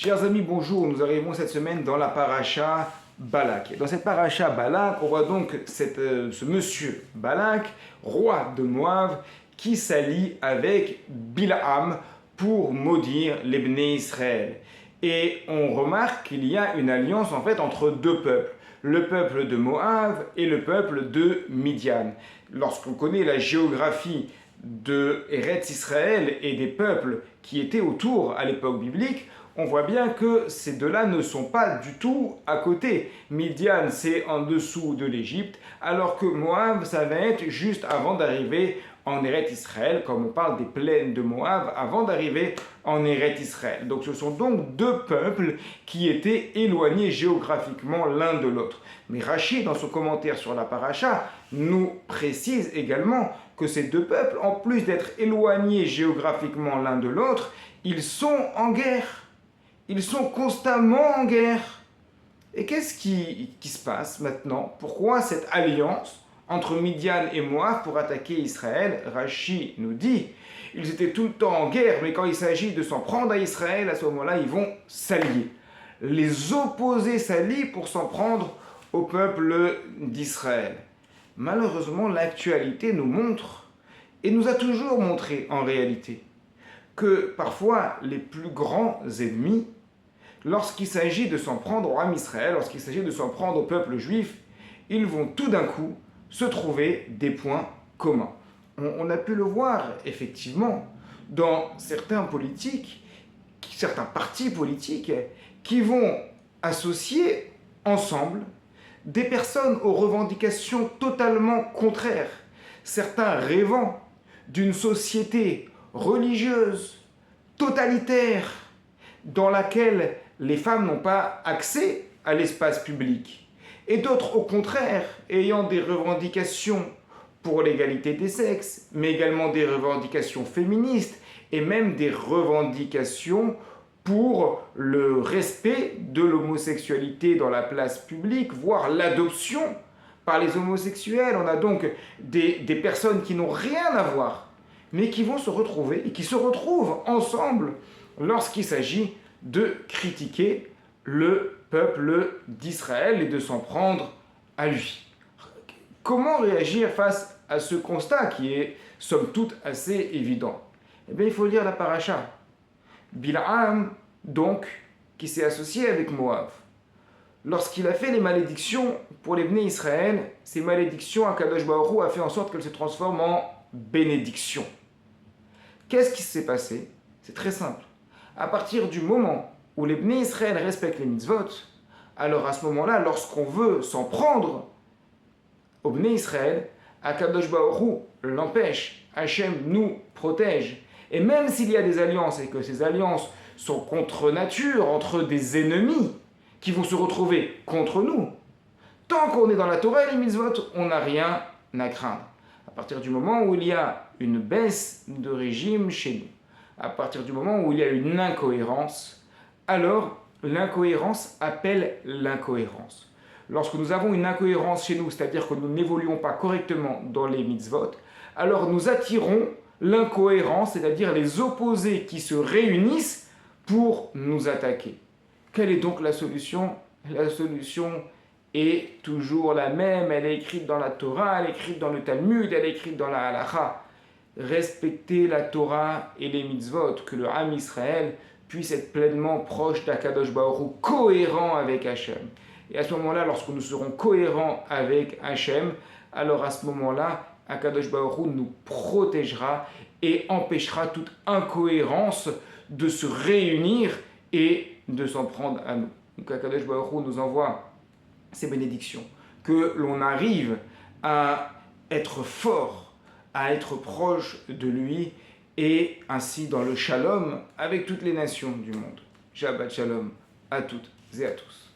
Chers amis, bonjour. Nous arrivons cette semaine dans la paracha Balak. Dans cette paracha Balak, on voit donc ce monsieur Balak, roi de Moab, qui s'allie avec Bilaam pour maudire les Bnei Israël. Et on remarque qu'il y a une alliance en fait entre deux peuples, le peuple de Moab et le peuple de Midian. Lorsqu'on connaît la géographie de Eretz Israël et des peuples qui étaient autour à l'époque biblique, on voit bien que ces deux-là ne sont pas du tout à côté. Midian, c'est en dessous de l'Égypte, alors que Moab, ça va être juste avant d'arriver en Eretz Israël, comme on parle des plaines de Moab, avant d'arriver en Eretz Israël. Donc ce sont donc deux peuples qui étaient éloignés géographiquement l'un de l'autre. Mais Rashi, dans son commentaire sur la paracha, nous précise également que ces deux peuples, en plus d'être éloignés géographiquement l'un de l'autre, ils sont en guerre. Ils sont constamment en guerre. Et qu'est-ce qui se passe maintenant? Pourquoi cette alliance entre Midian et Moab pour attaquer Israël? Rashi nous dit, ils étaient tout le temps en guerre, mais quand il s'agit de s'en prendre à Israël, à ce moment-là, ils vont s'allier. Les opposés s'allient pour s'en prendre au peuple d'Israël. Malheureusement, l'actualité nous montre, et nous a toujours montré en réalité, que parfois les plus grands ennemis, lorsqu'il s'agit de s'en prendre au Ham Israël, lorsqu'il s'agit de s'en prendre au peuple juif, ils vont tout d'un coup se trouver des points communs. On a pu le voir effectivement dans certains partis politiques qui vont associer ensemble des personnes aux revendications totalement contraires, certains rêvant d'une société religieuse, totalitaire, dans laquelle les femmes n'ont pas accès à l'espace public, et d'autres au contraire ayant des revendications pour l'égalité des sexes, mais également des revendications féministes, et même des revendications pour le respect de l'homosexualité dans la place publique, voire l'adoption par les homosexuels. On a donc des personnes qui n'ont rien à voir, mais qui vont se retrouver et qui se retrouvent ensemble lorsqu'il s'agit de critiquer le peuple d'Israël et de s'en prendre à lui. Comment réagir face à ce constat qui est, somme toute, assez évident? Eh bien, il faut lire la paracha. Bilaam, donc, qui s'est associé avec Moab. Lorsqu'il a fait les malédictions pour les Bnei Israël, ces malédictions, Akadosh Baruch Hu a fait en sorte qu'elles se transforment en bénédictions. Qu'est-ce qui s'est passé? C'est très simple. À partir du moment où les Bnei Israël respectent les mitzvot, alors à ce moment-là, lorsqu'on veut s'en prendre aux Bnei Israël, Akadosh Baruch Hu l'empêche, Hachem nous protège. Et même s'il y a des alliances et que ces alliances sont contre nature, entre des ennemis qui vont se retrouver contre nous, tant qu'on est dans la Torah et les mitzvot, on n'a rien à craindre. À partir du moment où il y a une baisse de régime chez nous, à partir du moment où il y a une incohérence, alors l'incohérence appelle l'incohérence. Lorsque nous avons une incohérence chez nous, c'est-à-dire que nous n'évoluons pas correctement dans les mitzvot, alors nous attirons l'incohérence, c'est-à-dire les opposés qui se réunissent pour nous attaquer. Quelle est donc la solution? La solution est toujours la même, elle est écrite dans la Torah, elle est écrite dans le Talmud, elle est écrite dans la Halacha. Respecter la Torah et les mitzvot, que le Ham Israël puisse être pleinement proche d'Akadosh Baruch Hu, cohérent avec Hachem. Et à ce moment-là, lorsque nous serons cohérents avec Hachem, alors à ce moment-là, Akadosh Baruch Hu nous protégera et empêchera toute incohérence de se réunir et de s'en prendre à nous. Donc Akadosh Baruch Hu nous envoie ces bénédictions, que l'on arrive à être fort, à être proche de lui et ainsi dans le shalom avec toutes les nations du monde. Shabbat shalom à toutes et à tous.